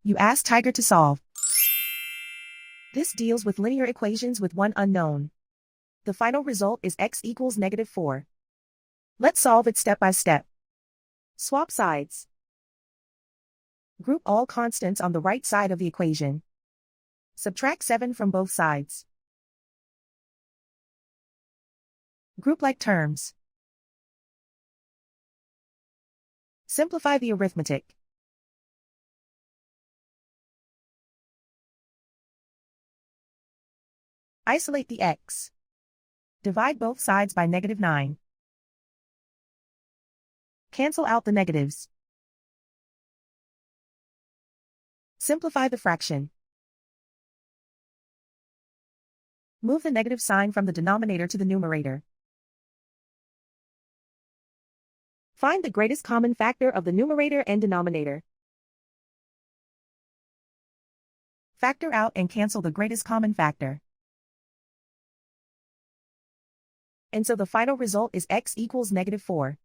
You ask Tiger to solve. This deals with linear equations with one unknown. The final result is x equals -4. Let's solve it step by step. Swap sides. Group all constants on the right side of the equation. Subtract 7 from both sides. Group like terms. Simplify the arithmetic. Isolate the x. Divide both sides by -9. Cancel out the negatives. Simplify the fraction. Move the negative sign from the denominator to the numerator. Find the greatest common factor of the numerator and denominator. Factor out and cancel the greatest common factor. And so the final result is x equals -4.